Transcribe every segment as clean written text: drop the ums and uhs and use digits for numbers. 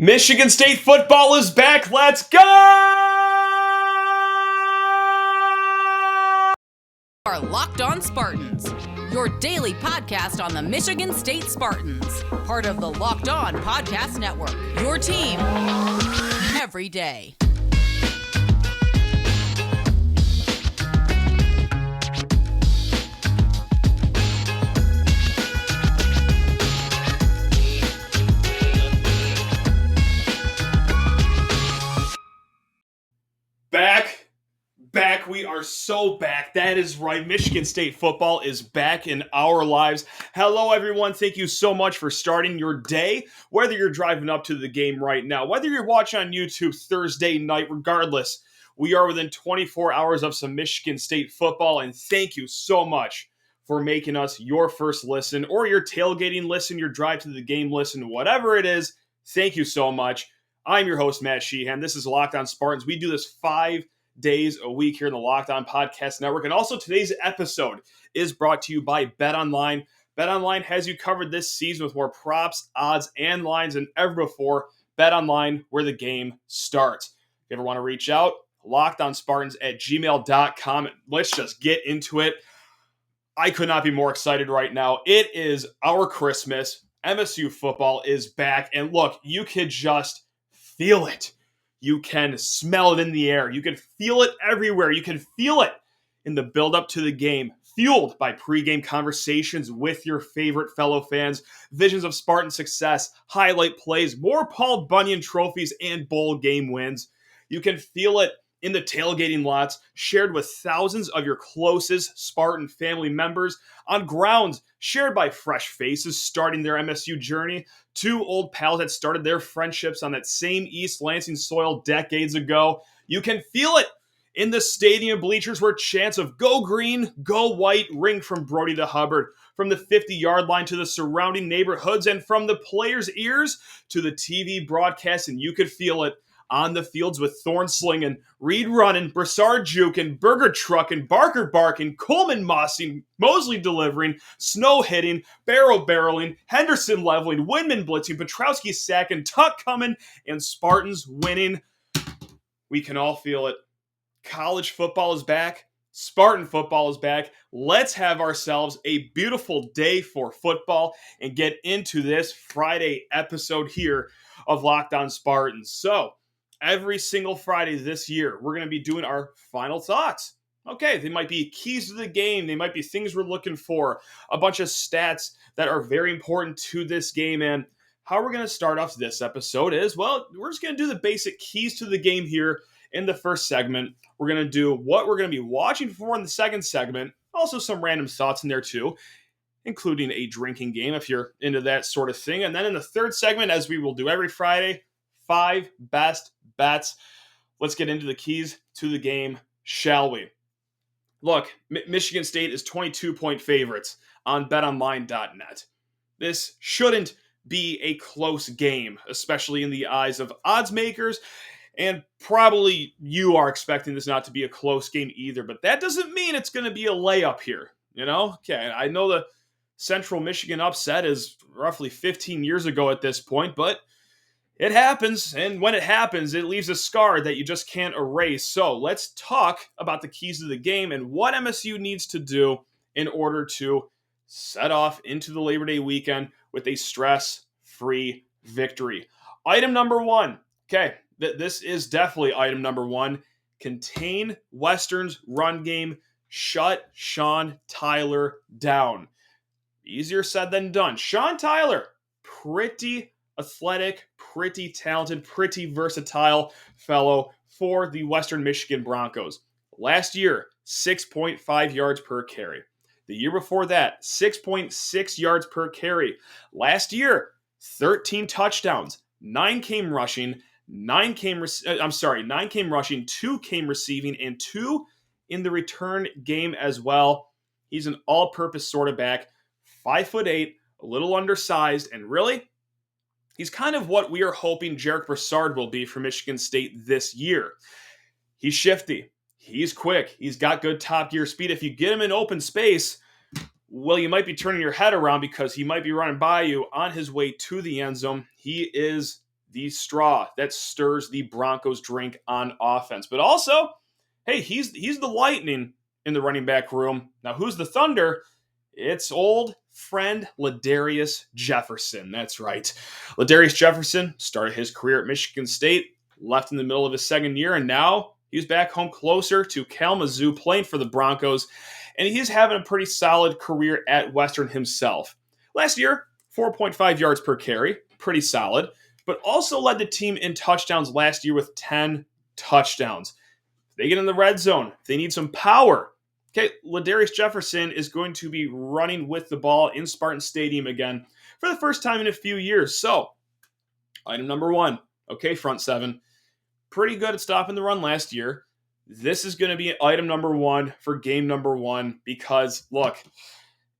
Michigan State football is back. Let's go! Are Locked On Spartans, your daily podcast on the Michigan State Spartans, part of the Locked On Podcast Network. Your team every day. Back. We are so back. That is right. Michigan State football is back in our lives. Hello, everyone. Thank you so much for starting your day, whether you're driving up to the game right now, whether you're watching on YouTube Thursday night, regardless. We are within 24 hours of some Michigan State football, and thank you so much for making us your first listen or your tailgating listen, your drive to the game listen, whatever it is. Thank you so much. I'm your host, Matt Sheehan. This is Locked On Spartans. We do this 5 days a week here in the Locked On Podcast Network. And also today's episode is brought to you by BetOnline. BetOnline has you covered this season with more props, odds, and lines than ever before. BetOnline, where the game starts. If you ever want to reach out, lockedonspartans@gmail.com. Let's just get into it. I could not be more excited right now. It is our Christmas. MSU football is back. And look, you could just feel it. You can smell it in the air. You can feel it everywhere. You can feel it in the build-up to the game, fueled by pregame conversations with your favorite fellow fans, visions of Spartan success, highlight plays, more Paul Bunyan trophies, and bowl game wins. You can feel it in the tailgating lots, shared with thousands of your closest Spartan family members, on grounds shared by fresh faces starting their MSU journey, two old pals that started their friendships on that same East Lansing soil decades ago. You can feel it in the stadium bleachers where chants of "Go Green, Go White" ring from Brody to Hubbard, from the 50-yard line to the surrounding neighborhoods, and from the players' ears to the TV broadcast, and you could feel it on the fields with Thorne slinging, Reed running, Broussard juking, Berger trucking, Barker barking, Coleman mossing, Mosley delivering, Snow hitting, Barrow barreling, Henderson leveling, Windmon blitzing, Petrowski sacking, Tuck coming, and Spartans winning. We can all feel it. College football is back. Spartan football is back. Let's have ourselves a beautiful day for football and get into this Friday episode here of Locked On Spartans. So, every single Friday this year, we're going to be doing our final thoughts. Okay, they might be keys to the game. They might be things we're looking for, a bunch of stats that are very important to this game. And how we're going to start off this episode is, well, we're just going to do the basic keys to the game here in the first segment. We're going to do what we're going to be watching for in the second segment. Also some random thoughts in there too, including a drinking game if you're into that sort of thing. And then in the third segment, as we will do every Friday, 5 best bets. Let's get into the keys to the game, shall we? Look, Michigan State is 22-point favorites on betonline.net. This shouldn't be a close game, especially in the eyes of odds makers, and probably you are expecting this not to be a close game either, but that doesn't mean it's going to be a layup here, you know? Okay, I know the Central Michigan upset is roughly 15 years ago at this point, but it happens, and when it happens, it leaves a scar that you just can't erase. So let's talk about the keys of the game and what MSU needs to do in order to set off into the Labor Day weekend with a stress-free victory. Item number 1. Okay, this is definitely item number 1. Contain Western's run game. Shut Sean Tyler down. Easier said than done. Sean Tyler, pretty athletic, pretty talented, pretty versatile fellow for the Western Michigan Broncos. Last year, 6.5 yards per carry. The year before that, 6.6 yards per carry. Last year, 13 touchdowns. 9 came rushing, 2 came receiving, and 2 in the return game as well. He's an all-purpose sort of back, 5'8", a little undersized, and really, he's kind of what we are hoping Jarek Broussard will be for Michigan State this year. He's shifty. He's quick. He's got good top gear speed. If you get him in open space, well, you might be turning your head around because he might be running by you on his way to the end zone. He is the straw that stirs the Broncos drink on offense. But also, hey, he's the lightning in the running back room. Now, who's the thunder? It's old friend Ladarius Jefferson. That's right. Ladarius Jefferson started his career at Michigan State, left in the middle of his second year, and now he's back home closer to Kalamazoo playing for the Broncos, and he's having a pretty solid career at Western himself. Last year, 4.5 yards per carry, pretty solid, but also led the team in touchdowns last year with 10 touchdowns. If they get in the red zone, if they need some power, okay, Ladarius Jefferson is going to be running with the ball in Spartan Stadium again for the first time in a few years. So, item number one, okay, front seven, pretty good at stopping the run last year. This is going to be item number one for game number one because, look,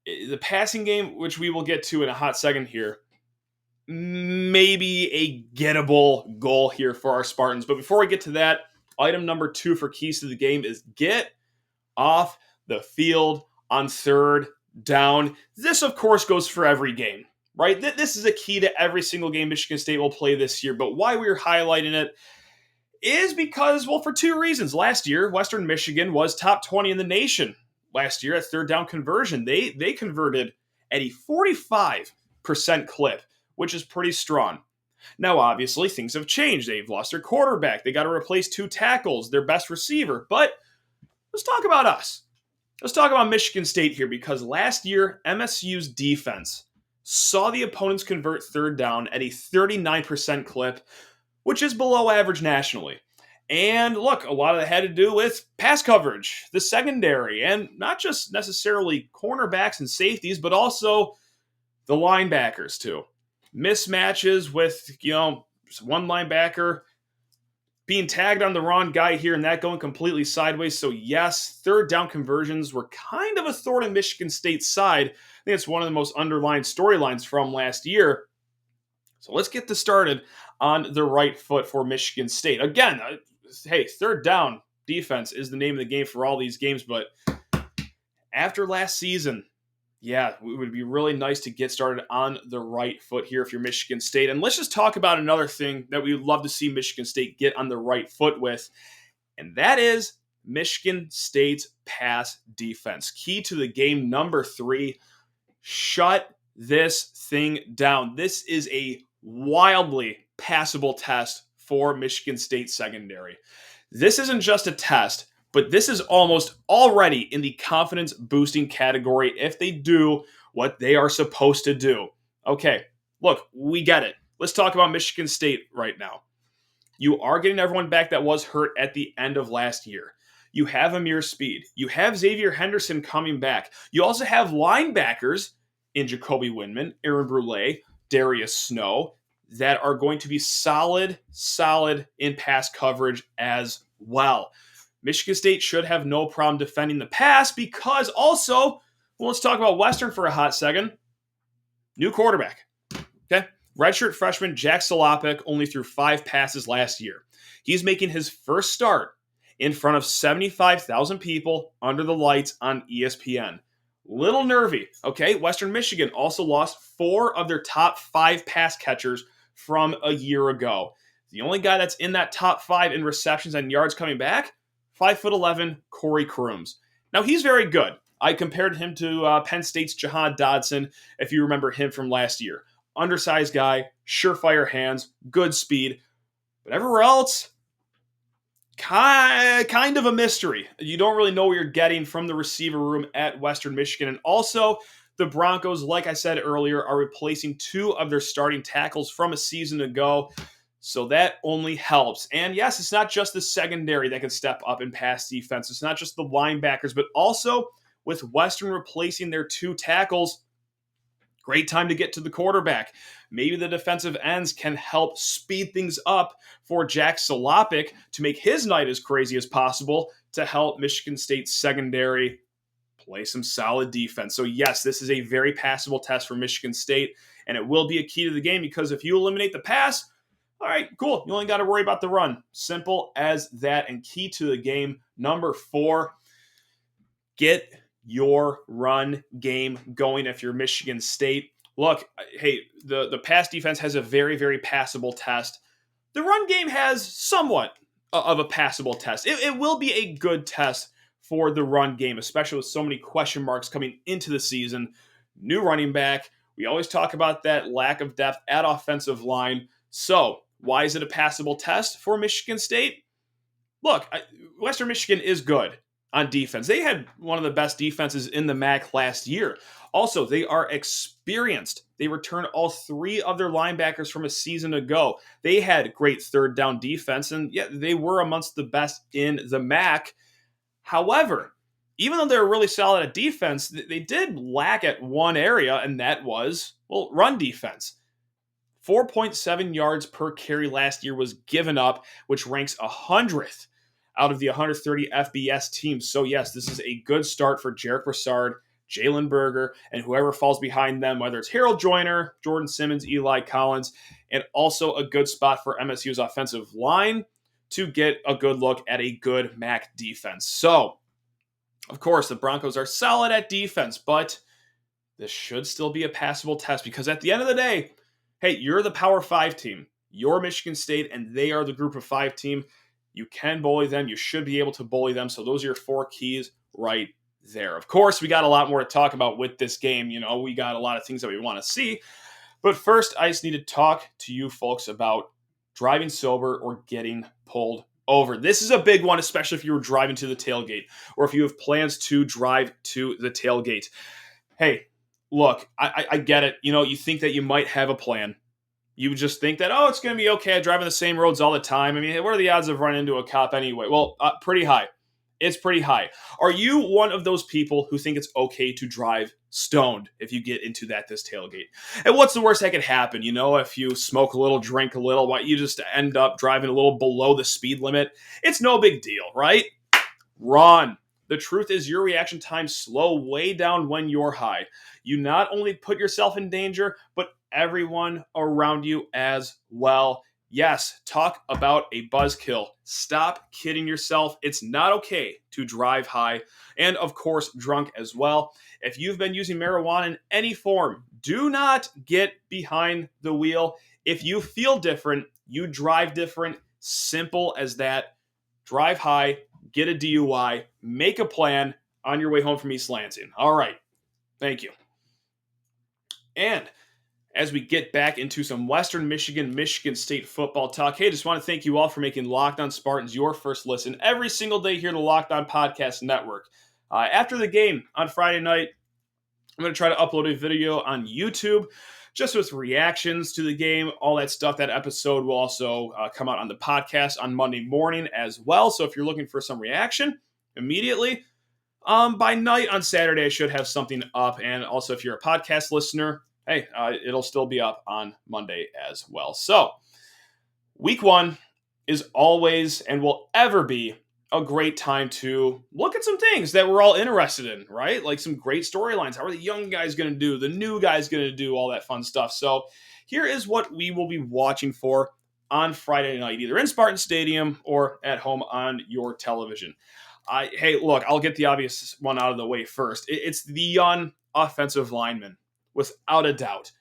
the passing game, which we will get to in a hot second here, maybe a gettable goal here for our Spartans. But before we get to that, item number two for keys to the game is get off the field on third down. This, of course, goes for every game, right? This is a key to every single game Michigan State will play this year. But why we're highlighting it is because, well, for two reasons. Last year, Western Michigan was top 20 in the nation last year at third down conversion. They converted at a 45% clip, which is pretty strong. Now, obviously, things have changed. They've lost their quarterback. They got to replace two tackles, their best receiver. But let's talk about us. Let's talk about Michigan State here because last year, MSU's defense saw the opponents convert third down at a 39% clip, which is below average nationally. And look, a lot of that had to do with pass coverage, the secondary, and not just necessarily cornerbacks and safeties, but also the linebackers too. Mismatches with, one linebacker being tagged on the wrong guy here and that going completely sideways. So yes, third down conversions were kind of a thorn in Michigan State's side. I think it's one of the most underlined storylines from last year. So let's get this started on the right foot for Michigan State. Again, hey, third down defense is the name of the game for all these games, but after last season, yeah, it would be really nice to get started on the right foot here if you're Michigan State. And let's just talk about another thing that we would love to see Michigan State get on the right foot with, and that is Michigan State's pass defense. Key to the game number 3, shut this thing down. This is a wildly passable test for Michigan State secondary. This isn't just a test, but this is almost already in the confidence boosting category if they do what they are supposed to do. Okay, look, we get it. Let's talk about Michigan State right now. You are getting everyone back that was hurt at the end of last year. You have Amir Speed. You have Xavier Henderson coming back. You also have linebackers in Jacoby Windmon, Aaron Brule, Darius Snow, that are going to be solid in pass coverage as well. Michigan State should have no problem defending the pass because also, well, let's talk about Western for a hot second. New quarterback, okay? Redshirt freshman Jack Solopik only threw 5 passes last year. He's making his first start in front of 75,000 people under the lights on ESPN. Little nervy, okay? Western Michigan also lost 4 of their top 5 pass catchers from a year ago. The only guy that's in that top 5 in receptions and yards coming back, 5'11", Corey Crooms. Now, he's very good. I compared him to Penn State's Jahan Dodson, if you remember him from last year. Undersized guy, surefire hands, good speed. But everywhere else, kind of a mystery. You don't really know what you're getting from the receiver room at Western Michigan. And also, the Broncos, like I said earlier, are replacing 2 of their starting tackles from a season ago. So that only helps. And yes, it's not just the secondary that can step up in pass defense. It's not just the linebackers, but also with Western replacing their 2 tackles, great time to get to the quarterback. Maybe the defensive ends can help speed things up for Jack Solopik to make his night as crazy as possible to help Michigan State's secondary play some solid defense. So yes, this is a very passable test for Michigan State, and it will be a key to the game because if you eliminate the pass, all right, cool. You only got to worry about the run. Simple as that. And key to the game number 4, get your run game going if you're Michigan State. look, hey, the pass defense has a very, very passable test. The run game has somewhat of a passable test. It will be a good test for the run game, especially with so many question marks coming into the season. New running back. We always talk about that lack of depth at offensive line. So why is it a passable test for Michigan State? Look, Western Michigan is good on defense. They had one of the best defenses in the MAC last year. Also, they are experienced. They returned all 3 of their linebackers from a season ago. They had great third down defense, and yeah, they were amongst the best in the MAC. However, even though they were really solid at defense, they did lack at one area, and that was, well, run defense. 4.7 yards per carry last year was given up, which ranks 100th out of the 130 FBS teams. So yes, this is a good start for Jarek Broussard, Jalen Berger, and whoever falls behind them, whether it's Harold Joyner, Jordan Simmons, Eli Collins, and also a good spot for MSU's offensive line to get a good look at a good MAC defense. So, of course, the Broncos are solid at defense, but this should still be a passable test because at the end of the day, hey, you're the Power 5 team. You're Michigan State, and they are the Group of 5 team. You can bully them. You should be able to bully them. So those are your 4 keys right there. Of course, we got a lot more to talk about with this game. You know, we got a lot of things that we want to see. But first, I just need to talk to you folks about driving sober or getting pulled over. This is a big one, especially if you were driving to the tailgate or if you have plans to drive to the tailgate. Hey, look, I get it. You know, you think that you might have a plan. You just think that, oh, it's going to be okay. I drive on the same roads all the time. I mean, what are the odds of running into a cop anyway? Well, pretty high. It's pretty high. Are you one of those people who think it's okay to drive stoned if you get into this tailgate? And what's the worst that could happen? You know, if you smoke a little, drink a little, you just end up driving a little below the speed limit. It's no big deal, right? Run. The truth is your reaction times slow way down when you're high. You not only put yourself in danger, but everyone around you as well. Yes, talk about a buzzkill. Stop kidding yourself. It's not okay to drive high and, of course, drunk as well. If you've been using marijuana in any form, do not get behind the wheel. If you feel different, you drive different. Simple as that. Drive high, get a DUI, make a plan on your way home from East Lansing. All right. Thank you. And as we get back into some Western Michigan State football talk, hey, just want to thank you all for making Locked On Spartans your first listen every single day here in the Locked On Podcast Network. After the game on Friday night, I'm going to try to upload a video on YouTube just with reactions to the game, all that stuff. That episode will also come out on the podcast on Monday morning as well. So if you're looking for some reaction immediately, by night on Saturday, I should have something up. And also, if you're a podcast listener, hey, it'll still be up on Monday as well. So, week 1 is always and will ever be a great time to look at some things that we're all interested in, right? Like some great storylines. How are the young guys going to do? The new guys going to do? All that fun stuff. So, here is what we will be watching for on Friday night, either in Spartan Stadium or at home on your television. Hey, look, I'll get the obvious one out of the way first. It's the young offensive lineman. Without a doubt.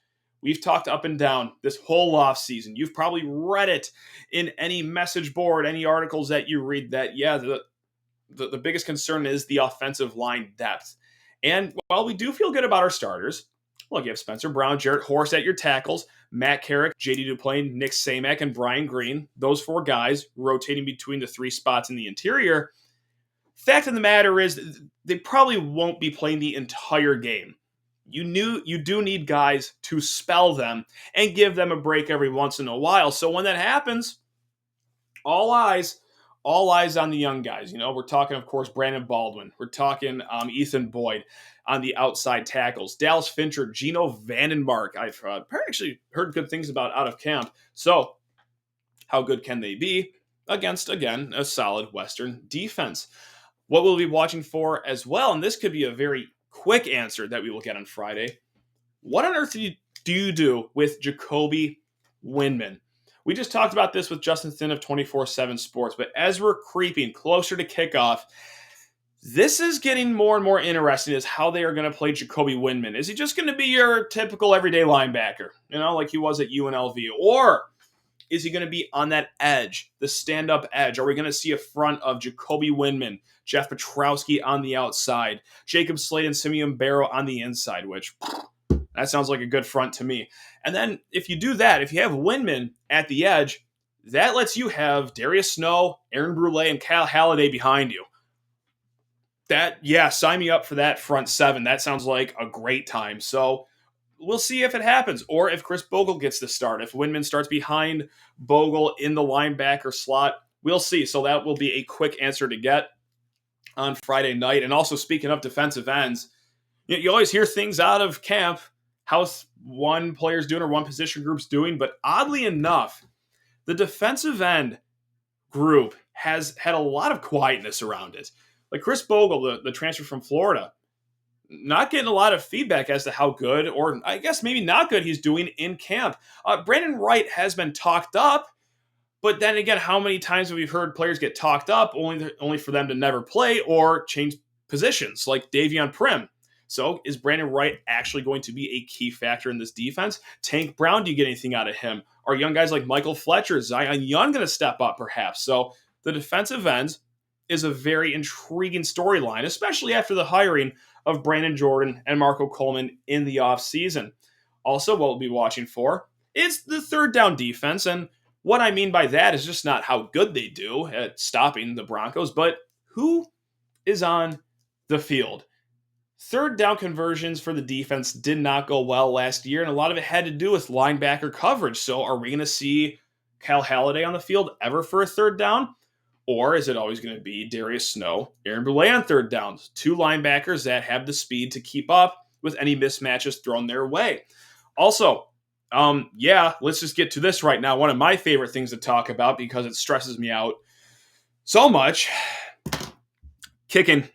We've talked up and down this whole offseason. You've probably read it in any message board, any articles that you read that, yeah, the biggest concern is the offensive line depth. And while we do feel good about our starters, look, you have Spencer Brown, Jarrett Horst at your tackles, Matt Carrick, J.D. Duplain, Nick Samak, and Brian Green. Those 4 guys rotating between the 3 spots in the interior. Fact of the matter is they probably won't be playing the entire game. You do need guys to spell them and give them a break every once in a while. So when that happens, all eyes on the young guys. You know, we're talking, of course, Brandon Baldwin. We're talking Ethan Boyd on the outside tackles. Dallas Fincher, Gino Vandenmark. I've actually heard good things about out of camp. So how good can they be against, again, a solid Western defense? What we'll be watching for as well, and this could be a very quick answer that we will get on Friday. What on earth do you do with Jacoby Windmon? We just talked about this with Justin Thin of 24/7 Sports, but as we're creeping closer to kickoff, This is getting more and more interesting is how they are going to play Jacoby Windmon. Is he just going to be your typical everyday linebacker, like he was at UNLV? Or is he going to be on that edge, the stand-up edge? Are we going to see a front of Jacoby Windmon, Jeff Petrowski on the outside, Jacob Slade and Simeon Barrow on the inside, which that sounds like a good front to me. And then if you do that, if you have Windmon at the edge, that lets you have Darius Snow, Aaron Brule, and Cal Halliday behind you. Sign me up for that front seven. That sounds like a great time. So we'll see if it happens, or if Chris Bogle gets the start. If Windmon starts behind Bogle in the linebacker slot, we'll see. So that will be a quick answer to get on Friday night. And also, speaking of defensive ends, you always hear things out of camp, how one player's doing or one position group's doing. But oddly enough, the defensive end group has had a lot of quietness around it. Like Chris Bogle, the transfer from Florida, not getting a lot of feedback as to how good, or I guess maybe not good, he's doing in camp. Brandon Wright has been talked up, but then again, how many times have we heard players get talked up only for them to never play or change positions, like Davion Prim? So is Brandon Wright actually going to be a key factor in this defense? Tank Brown, do you get anything out of him? Are young guys like Michael Fletcher, Zion Young going to step up perhaps? So the defensive ends is a very intriguing storyline, especially after the hiring of Brandon Jordan and Marco Coleman in the offseason. Also, what we'll be watching for is the third down defense. And what I mean by that is just not how good they do at stopping the Broncos, but who is on the field. Third down conversions for the defense did not go well last year, and a lot of it had to do with linebacker coverage. So are we going to see Cal Halliday on the field ever for a third down? Or is it always going to be Darius Snow, Aaron Brule on third downs? Two linebackers that have the speed to keep up with any mismatches thrown their way. Also, let's just get to this right now. One of my favorite things to talk about because it stresses me out so much. Kicking.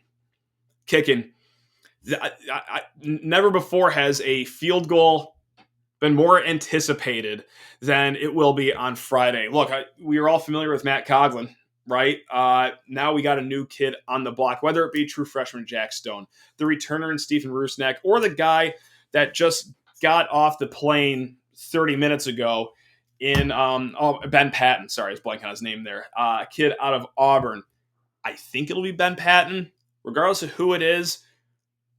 Never before has a field goal been more anticipated than it will be on Friday. Look, we are all familiar with Matt Coughlin, right? Now we got a new kid on the block, whether it be true freshman Jack Stone, the returner in Stephen Rusnak, or the guy that just got off the plane 30 minutes ago in Ben Patton. Sorry, I was blanking on his name there. Kid out of Auburn. I think it'll be Ben Patton. Regardless of who it is,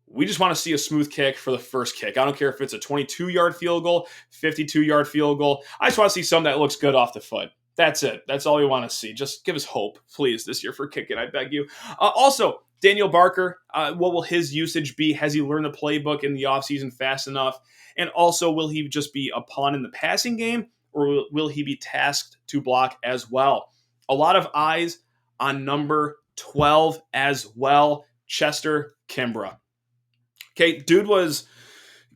we just want to see a smooth kick for the first kick. I don't care if it's a 22-yard field goal, 52-yard field goal. I just want to see something that looks good off the foot. That's it. That's all we want to see. Just give us hope, please, this year for kicking, I beg you. Also, Daniel Berger, what will his usage be? Has he learned the playbook in the offseason fast enough? And also, will he just be a pawn in the passing game, or will he be tasked to block as well? A lot of eyes on number 12 as well, Chester Kimbrough. Okay, dude was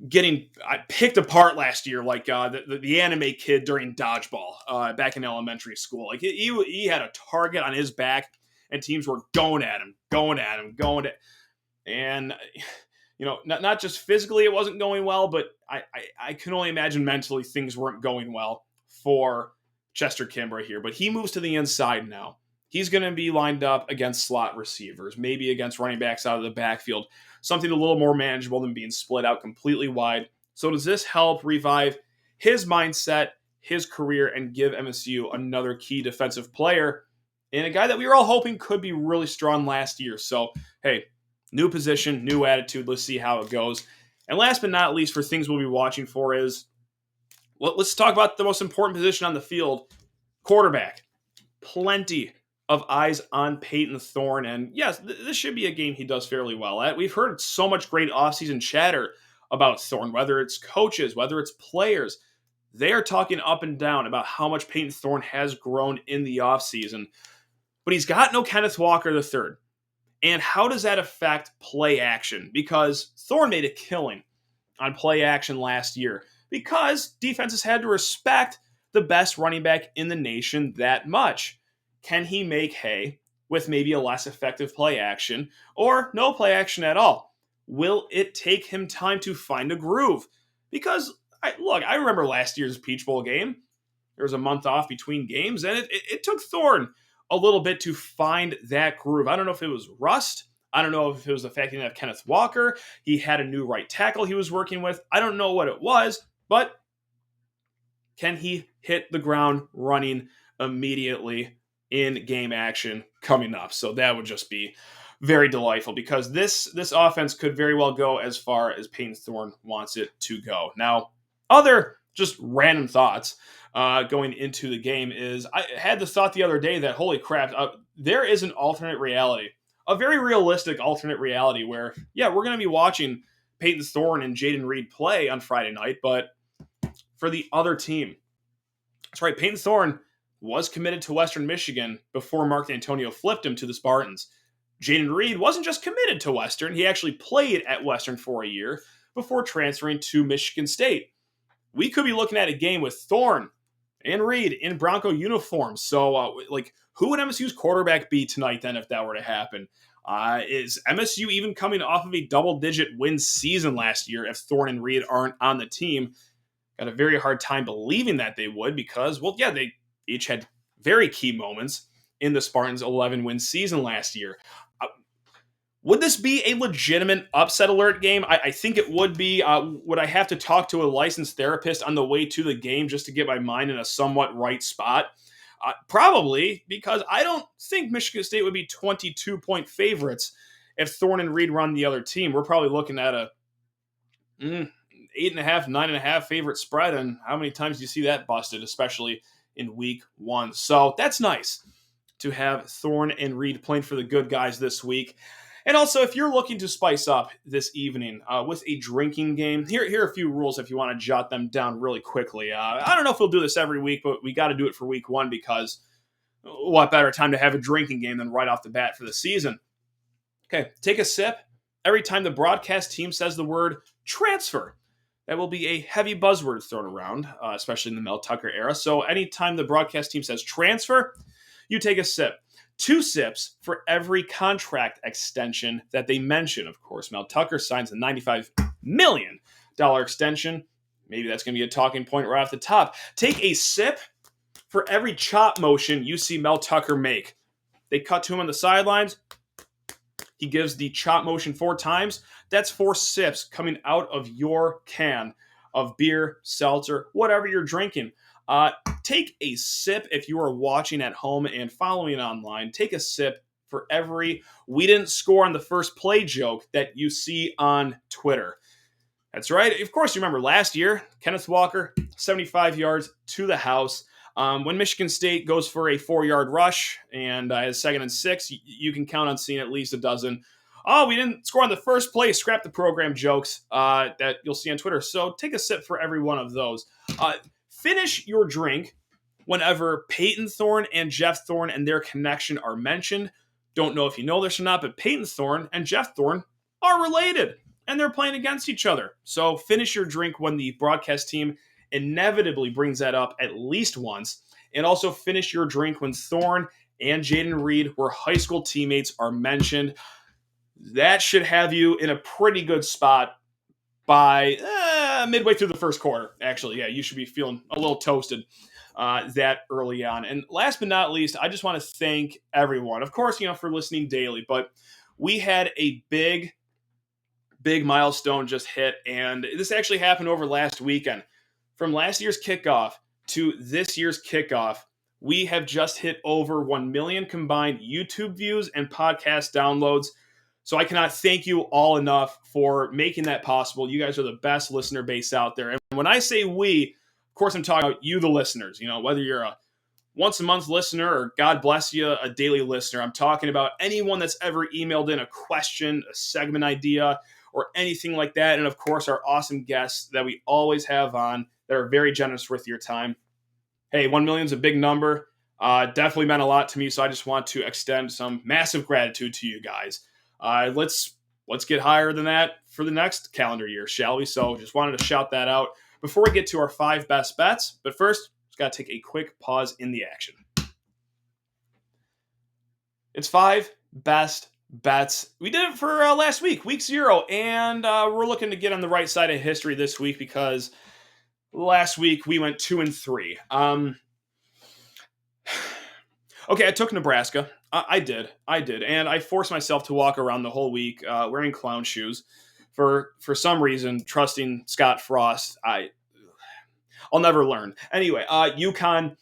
getting picked apart last year like the anime kid during dodgeball back in elementary school. Like he had a target on his back, and teams were going at him. And, not just physically it wasn't going well, but I can only imagine mentally things weren't going well for Chester Kimbrough here. But he moves to the inside now. He's going to be lined up against slot receivers, maybe against running backs out of the backfield, something a little more manageable than being split out completely wide. So does this help revive his mindset, his career, and give MSU another key defensive player and a guy that we were all hoping could be really strong last year? So, hey, new position, new attitude. Let's see how it goes. And last but not least, for things we'll be watching for is, let's talk about the most important position on the field, quarterback. Plenty of eyes on Peyton Thorne. And yes, this should be a game he does fairly well at. We've heard so much great offseason chatter about Thorne, whether it's coaches, whether it's players. They are talking up and down about how much Peyton Thorne has grown in the offseason. But he's got no Kenneth Walker III. And how does that affect play action? Because Thorne made a killing on play action last year because defenses had to respect the best running back in the nation that much. Can he make hay with maybe a less effective play action or no play action at all? Will it take him time to find a groove? Because, I remember last year's Peach Bowl game. There was a month off between games, and it took Thorne a little bit to find that groove. I don't know if it was rust. I don't know if it was the fact he didn't have Kenneth Walker. He had a new right tackle he was working with. I don't know what it was, but can he hit the ground running immediately in game action coming up? So that would just be very delightful, because this offense could very well go as far as Peyton Thorne wants it to go. Now, other just random thoughts going into the game is, I had the thought the other day that, holy crap, there is an alternate reality, a very realistic alternate reality where, yeah, we're going to be watching Peyton Thorne and Jaden Reed play on Friday night, but for the other team. That's right, Peyton Thorne was committed to Western Michigan before Mark D'Antonio flipped him to the Spartans. Jaden Reed wasn't just committed to Western, he actually played at Western for a year before transferring to Michigan State. We could be looking at a game with Thorne and Reed in Bronco uniforms. So, who would MSU's quarterback be tonight then if that were to happen? Is MSU even coming off of a double-digit win season last year if Thorne and Reed aren't on the team? Got a very hard time believing that they would, because, well, yeah, they each had very key moments in the Spartans' 11-win season last year. Would this be a legitimate upset alert game? I think it would be. Would I have to talk to a licensed therapist on the way to the game just to get my mind in a somewhat right spot? Probably, because I don't think Michigan State would be 22-point favorites if Thorne and Reed run the other team. We're probably looking at a 8.5, 9.5 favorite spread, and how many times do you see that busted, especially in week one? So that's nice to have Thorne and Reed playing for the good guys this week. And also, if you're looking to spice up this evening with a drinking game, here are a few rules if you want to jot them down really quickly. I don't know if we'll do this every week, but we got to do it for week one, because what better time to have a drinking game than right off the bat for the season? Okay, take a sip every time the broadcast team says the word transfer. That will be a heavy buzzword thrown around, especially in the Mel Tucker era. So anytime the broadcast team says transfer, you take a sip. 2 sips for every contract extension that they mention. Of course, Mel Tucker signs a $95 million extension. Maybe that's going to be a talking point right off the top. Take a sip for every chop motion you see Mel Tucker make. They cut to him on the sidelines. He gives the chop motion 4 times. That's 4 sips coming out of your can of beer, seltzer, whatever you're drinking. Take a sip if you are watching at home and following online. Take a sip for every "we didn't score on the first play" joke that you see on Twitter. That's right. Of course, you remember last year, Kenneth Walker, 75 yards to the house. When Michigan State goes for a 4-yard rush and has 2nd and 6, you can count on seeing at least a dozen, "oh, we didn't score on the first play, scrap the program" jokes that you'll see on Twitter. So take a sip for every one of those. Finish your drink whenever Peyton Thorne and Jeff Thorne and their connection are mentioned. Don't know if you know this or not, but Peyton Thorne and Jeff Thorne are related, and they're playing against each other. So finish your drink when the broadcast team inevitably brings that up at least once. And also finish your drink when Thorne and Jaden Reed, where high school teammates, are mentioned. That should have you in a pretty good spot by midway through the first quarter. Actually, yeah, you should be feeling a little toasted that early on. And last but not least, I just want to thank everyone, of course, for listening daily. But we had a big milestone just hit, and this actually happened over last weekend. From last year's kickoff to this year's kickoff, we have just hit over 1 million combined YouTube views and podcast downloads. So I cannot thank you all enough for making that possible. You guys are the best listener base out there. And when I say we, of course, I'm talking about you, the listeners. Whether you're a once-a-month listener or, God bless you, a daily listener. I'm talking about anyone that's ever emailed in a question, a segment idea, or anything like that. And, of course, our awesome guests that we always have on that are very generous with your time. Hey, 1 million is a big number. Definitely meant a lot to me, so I just want to extend some massive gratitude to you guys. Let's get higher than that for the next calendar year, shall we? So just wanted to shout that out before we get to our 5 best bets. But first, just got to take a quick pause in the action. It's 5 best bets. We did it for last week, week 0, and we're looking to get on the right side of history this week because last week we went 2-3. Okay, I took Nebraska. I did, and I forced myself to walk around the whole week wearing clown shoes. For some reason, trusting Scott Frost, I'll never learn. Anyway, UConn,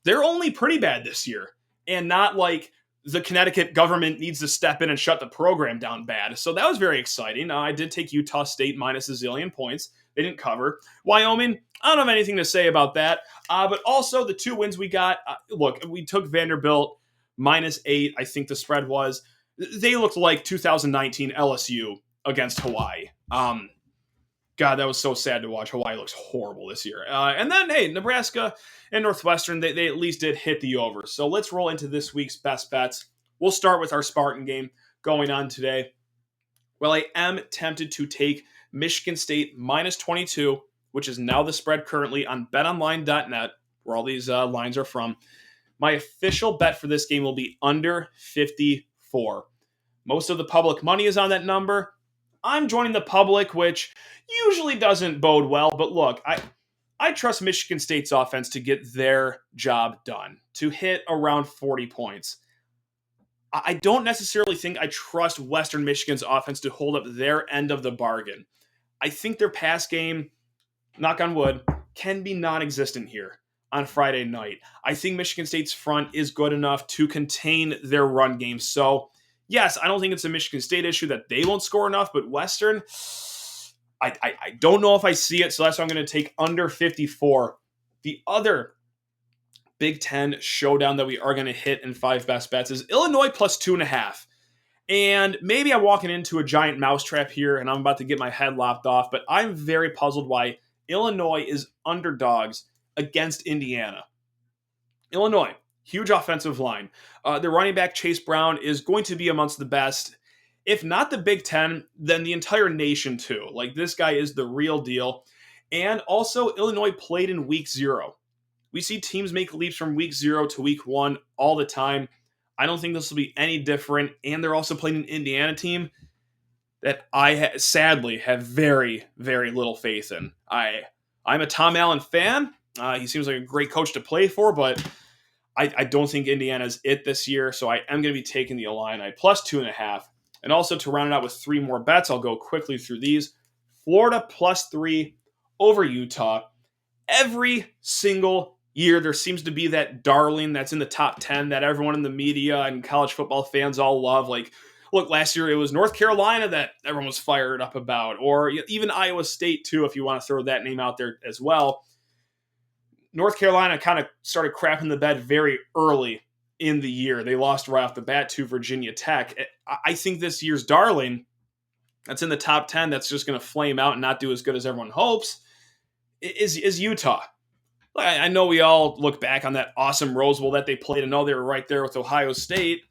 they're only pretty bad this year, and not like the Connecticut government needs to step in and shut the program down bad. So that was very exciting. I did take Utah State minus a zillion points. They didn't cover. Wyoming, I don't have anything to say about that. But also the two wins we got, look, we took Vanderbilt -8, I think the spread was. They looked like 2019 LSU against Hawaii. God, that was so sad to watch. Hawaii looks horrible this year. And then, hey, Nebraska and Northwestern, they at least did hit the over. So let's roll into this week's best bets. We'll start with our Spartan game going on today. Well, I am tempted to take Michigan State -22, which is now the spread currently on betonline.net, where all these lines are from. My official bet for this game will be under 54. Most of the public money is on that number. I'm joining the public, which usually doesn't bode well. But look, I trust Michigan State's offense to get their job done, to hit around 40 points. I don't necessarily think I trust Western Michigan's offense to hold up their end of the bargain. I think their pass game, knock on wood, can be non-existent here on Friday night. I think Michigan State's front is good enough to contain their run game. So, yes, I don't think it's a Michigan State issue that they won't score enough, but Western, I don't know if I see it, so that's why I'm going to take under 54. The other Big Ten showdown that we are going to hit in 5 best bets is Illinois +2.5. And maybe I'm walking into a giant mousetrap here and I'm about to get my head lopped off, but I'm very puzzled why Illinois is underdogs against Indiana. Illinois, huge offensive line. Their running back, Chase Brown, is going to be amongst the best. If not the Big Ten, then the entire nation too. Like, this guy is the real deal. And also, Illinois played in week 0. We see teams make leaps from week 0 to week 1 all the time. I don't think this will be any different. And they're also playing an Indiana team that I sadly have very, very little faith in. I'm a Tom Allen fan. He seems like a great coach to play for, but I don't think Indiana's it this year. So I am going to be taking the Illini +2.5. And also to round it out with 3 more bets, I'll go quickly through these. Florida +3 over Utah. Every single year, there seems to be that darling that's in the top 10 that everyone in the media and college football fans all love. Like, look, last year it was North Carolina that everyone was fired up about, or even Iowa State too, if you want to throw that name out there as well. North Carolina kind of started crapping the bed very early in the year. They lost right off the bat to Virginia Tech. I think this year's darling that's in the top 10 that's just going to flame out and not do as good as everyone hopes is Utah. I know we all look back on that awesome Rose Bowl that they played and know they were right there with Ohio State.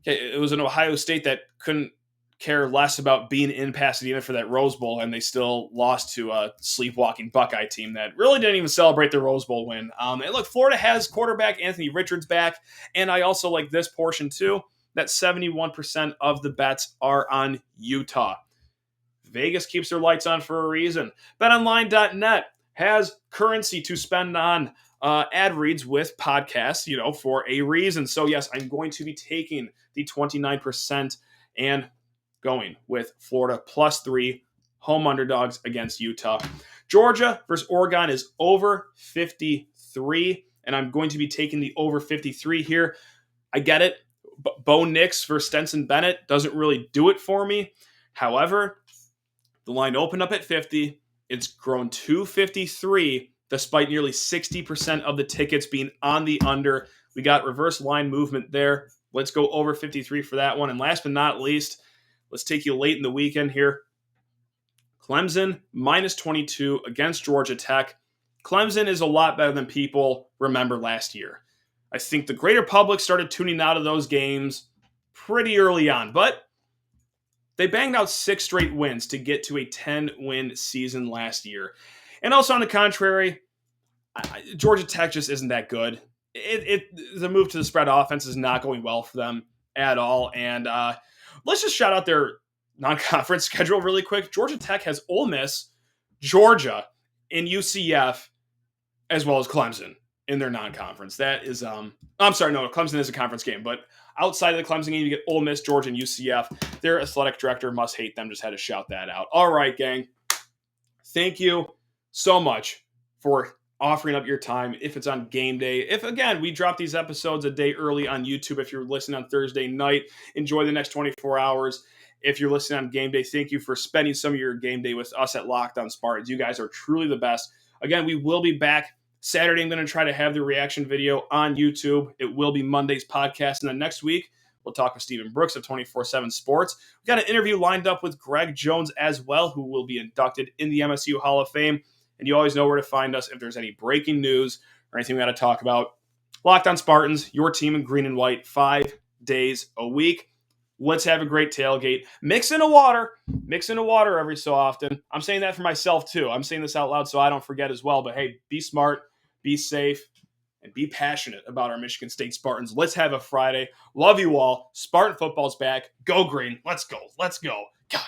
It was an Ohio State that couldn't care less about being in Pasadena for that Rose Bowl, and they still lost to a sleepwalking Buckeye team that really didn't even celebrate the Rose Bowl win. And look, Florida has quarterback Anthony Richards back, and I also like this portion too, that 71% of the bets are on Utah. Vegas keeps their lights on for a reason. BetOnline.net has currency to spend on ad reads with podcasts, for a reason. So yes, I'm going to be taking the 29% and going with Florida +3 home underdogs against Utah. Georgia versus Oregon is over 53, and I'm going to be taking the over 53 here. I get it. Bo Nix versus Stetson Bennett doesn't really do it for me. However, the line opened up at 50. It's grown to 53, despite nearly 60% of the tickets being on the under. We got reverse line movement there. Let's go over 53 for that one. And last but not least, let's take you late in the weekend here. Clemson -22 against Georgia Tech. Clemson is a lot better than people remember last year. I think the greater public started tuning out of those games pretty early on, but they banged out 6 straight wins to get to a 10-win season last year. And also on the contrary, Georgia Tech just isn't that good. The move to the spread offense is not going well for them at all. And let's just shout out their non-conference schedule really quick. Georgia Tech has Ole Miss, Georgia, and UCF, as well as Clemson. in their non-conference. That is, I'm sorry, no, Clemson is a conference game, but outside of the Clemson game, you get Ole Miss, Georgia, and UCF. Their athletic director must hate them. Just had to shout that out. All right, gang. Thank you so much for offering up your time if it's on game day. If, again, we drop these episodes a day early on YouTube, if you're listening on Thursday night, enjoy the next 24 hours. If you're listening on game day, thank you for spending some of your game day with us at Locked On Spartans. You guys are truly the best. Again, we will be back Saturday. I'm going to try to have the reaction video on YouTube. It will be Monday's podcast. And then next week, we'll talk with Stephen Brooks of 24/7 Sports. We've got an interview lined up with Greg Jones as well, who will be inducted in the MSU Hall of Fame. And you always know where to find us if there's any breaking news or anything we got to talk about. Locked On Spartans, your team in green and white, 5 days a week. Let's have a great tailgate. Mix in a water every so often. I'm saying that for myself too. I'm saying this out loud so I don't forget as well. But hey, be smart, be safe, and be passionate about our Michigan State Spartans. Let's have a Friday. Love you all. Spartan football's back. Go green. Let's go. Let's go.